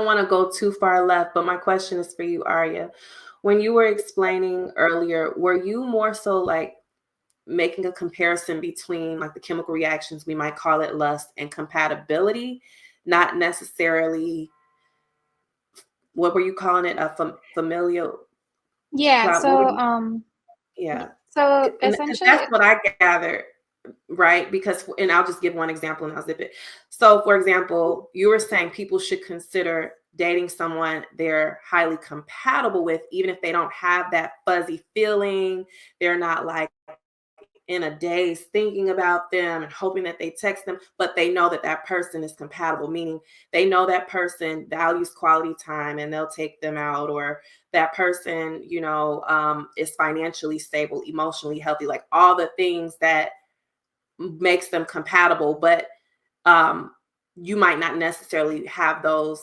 want to go too far left, but my question is for you, Arya. When you were explaining earlier, were you more so like making a comparison between like the chemical reactions, we might call it lust, and compatibility, not necessarily, what were you calling it, a familial Yeah. cloud? Yeah. So And essentially, that's what I gathered, right? Because, and I'll just give one example and I'll zip it. So, for example, you were saying people should consider dating someone they're highly compatible with, even if they don't have that fuzzy feeling. They're not like in a daze thinking about them and hoping that they text them, but they know that that person is compatible, meaning they know that person values quality time and they'll take them out, or that person, is financially stable, emotionally healthy, like all the things that makes them compatible. But you might not necessarily have those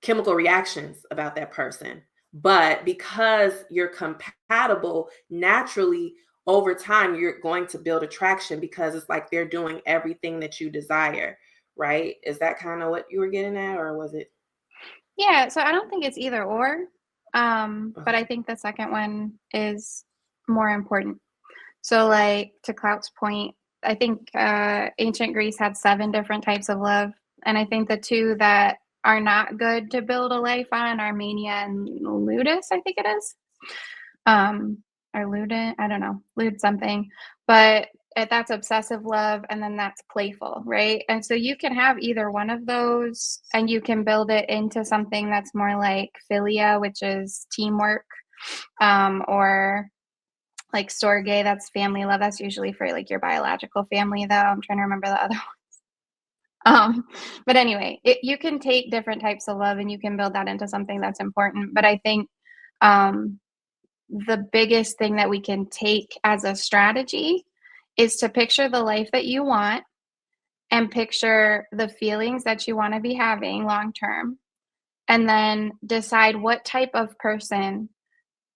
chemical reactions about that person. But because you're compatible, naturally, over time, you're going to build attraction because it's like they're doing everything that you desire, right? Is that kind of what you were getting at, or was it? yeah. So I don't think it's either or, but I Okay. think the second one is more important. So, like to Clout's point, I think ancient Greece had 7 different types of love, and I think the two that are not good to build a life on are mania and ludus. I think it is. um or Luden, I don't know, Lude something, but that's obsessive love, and then that's playful, right? And so you can have either one of those, and you can build it into something that's more like philia, which is teamwork, or like storge, that's family love. That's usually for like your biological family, though. I'm trying to remember the other one. But anyway, you can take different types of love and you can build that into something that's important. But I think um, the biggest thing that we can take as a strategy is to picture the life that you want and picture the feelings that you want to be having long term, and then decide what type of person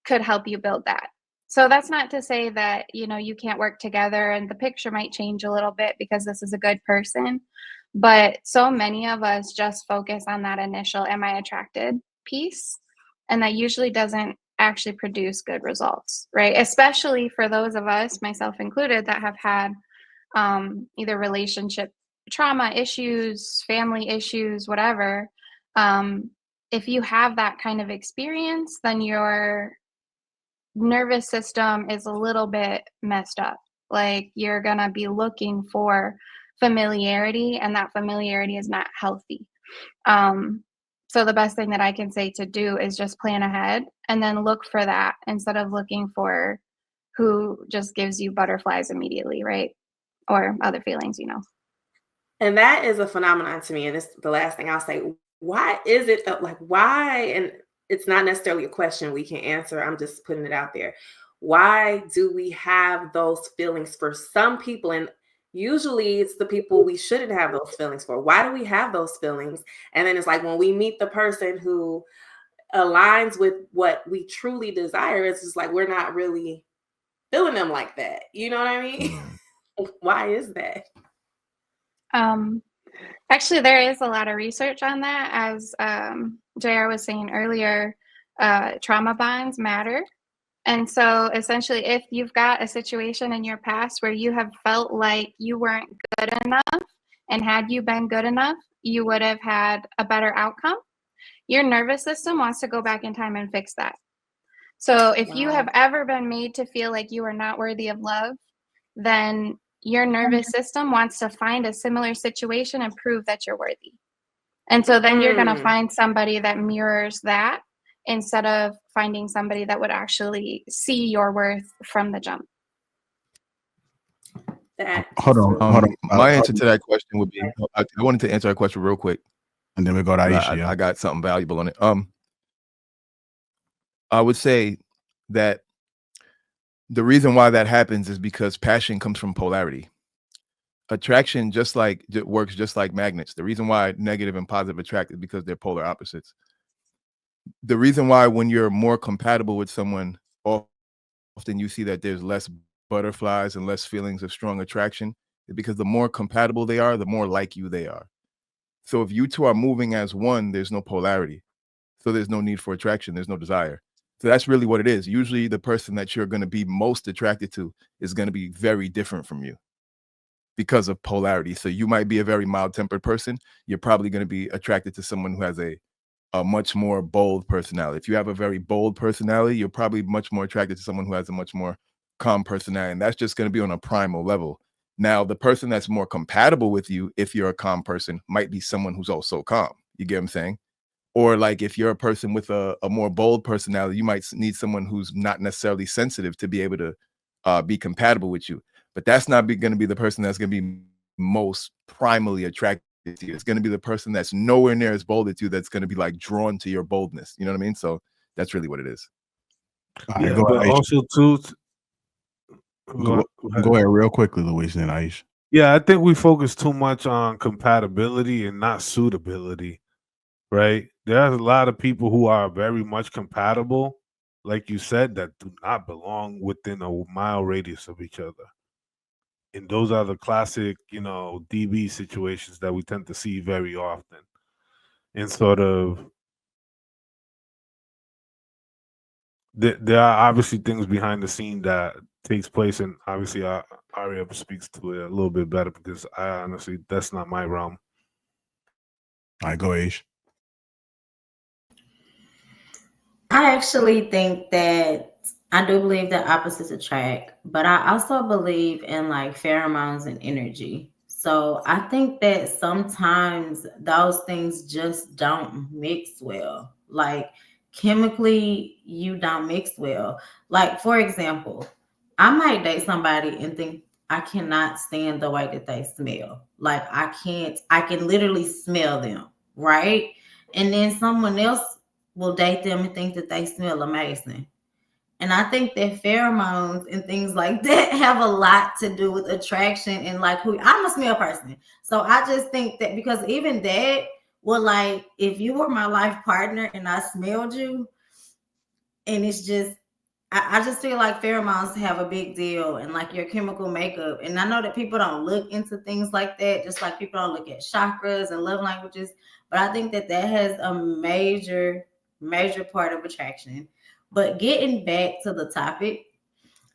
could help you build that. So that's not to say that, you can't work together and the picture might change a little bit because this is a good person. But so many of us just focus on that initial am I attracted piece. And that usually doesn't actually produce good results, right? Especially for those of us, myself included, that have had either relationship trauma issues, family issues, whatever. Um, if you have that kind of experience, then your nervous system is a little bit messed up. Like you're going to be looking for familiarity, and that familiarity is not healthy. Um, so the best thing that I can say to do is just plan ahead and then look for that instead of looking for who just gives you butterflies immediately, right? Or other feelings. And that is a phenomenon to me. And it's the last thing I'll say. Why is it that, like, why? And it's not necessarily a question we can answer. I'm just putting it out there. Why do we have those feelings for some people? And usually it's the people we shouldn't have those feelings for. Why do we have those feelings? And then it's like when we meet the person who aligns with what we truly desire, it's just like we're not really feeling them like that. You know what I mean? Why is that? Um, Actually, there is a lot of research on that. As JR was saying earlier, trauma bonds matter. And so essentially, if you've got a situation in your past where you have felt like you weren't good enough, and had you been good enough, you would have had a better outcome, your nervous system wants to go back in time and fix that. So if you have Wow. ever been made to feel like you are not worthy of love, then your nervous system wants to find a similar situation and prove that you're worthy. And so then you're going to Mm, find somebody that mirrors that instead of finding somebody that would actually see your worth from the jump. that Hold is on, really hold on. My answer to that question would be, I wanted to answer that question real quick. And then we go to Aisha. I got something valuable on it. I would say that the reason why that happens is because passion comes from polarity. Attraction works just like magnets. The reason why negative and positive attract is because they're polar opposites. The reason why when you're more compatible with someone, often you see that there's less butterflies and less feelings of strong attraction is because the more compatible they are, the more like you they are. So if you two are moving as one, there's no polarity. So there's no need for attraction. There's no desire. So that's really what it is. Usually the person that you're going to be most attracted to is going to be very different from you because of polarity. So you might be a very mild-tempered person. You're probably going to be attracted to someone who has a much more bold personality. If you have a very bold personality, you're probably much more attracted to someone who has a much more calm personality. And that's just going to be on a primal level. Now, the person that's more compatible with you, if you're a calm person, might be someone who's also calm. You get what I'm saying? Or like if you're a person with a more bold personality, you might need someone who's not necessarily sensitive to be able to be compatible with you. But that's not going to be the person that's going to be most primally attracted to you. It's going to be the person that's nowhere near as bold as you that's going to be like drawn to your boldness. You know what I mean? So that's really what it is. Yeah, but also too. Go ahead real quickly, Luis, and Aish. Yeah, I think we focus too much on compatibility and not suitability, right? There's a lot of people who are very much compatible, like you said, that do not belong within a mile radius of each other. And those are the classic, DB situations that we tend to see very often. And sort of, there are obviously things behind the scene that takes place, and obviously Aria speaks to it a little bit better because I honestly, that's not my realm. All right, go Aish. I actually think that I do believe that opposites attract, but I also believe in like pheromones and energy. So I think that sometimes those things just don't mix well. Like chemically, you don't mix well. Like, for example, I might date somebody and think I cannot stand the way that they smell. Like, I can literally smell them, right? And then someone else will date them and think that they smell amazing. And I think that pheromones and things like that have a lot to do with attraction and like who I'm a smell person. So I just think that because even that will like if you were my life partner and I smelled you, and it's just I just feel like pheromones have a big deal and like your chemical makeup. And I know that people don't look into things like that, just like people don't look at chakras and love languages. But I think that has a major part of attraction. But getting back to the topic,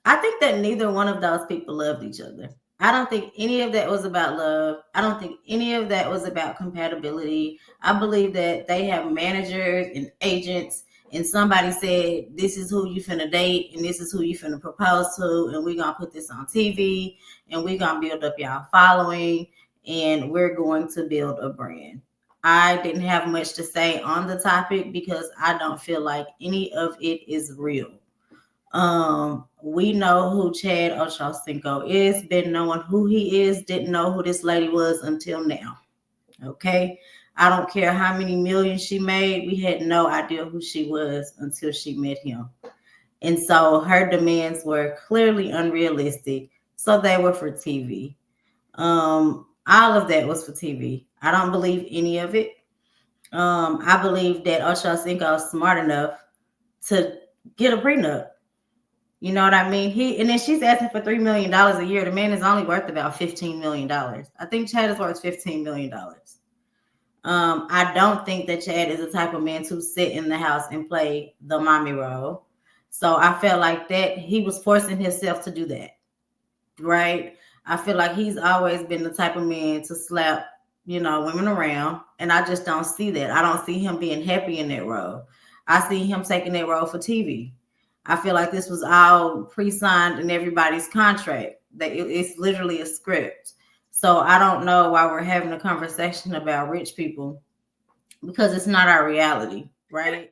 I think that neither one of those people loved each other. I don't think any of that was about love. I don't think any of that was about compatibility. I believe that they have managers and agents, and somebody said, this is who you finna date, and this is who you finna propose to, and we're gonna put this on TV, and we're gonna build up y'all following, and we're going to build a brand. I didn't have much to say on the topic because I don't feel like any of it is real. We know who Chad Ochocinco is, been knowing who he is, didn't know who this lady was until now. Okay. I don't care how many millions she made, we had no idea who she was until she met him. And so her demands were clearly unrealistic. So they were for TV. All of that was for TV. I don't believe any of it. I believe that Ochocinco is smart enough to get a prenup. You know what I mean? And then she's asking for $3 million a year. The man is only worth about $15 million. I think Chad is worth $15 million. I don't think that Chad is the type of man to sit in the house and play the mommy role. So I felt like that he was forcing himself to do that. Right? I feel like he's always been the type of man to slap, women around. And I just don't see that. I don't see him being happy in that role. I see him taking that role for TV. I feel like this was all pre-signed in everybody's contract. That it's literally a script. So I don't know why we're having a conversation about rich people because it's not our reality, right?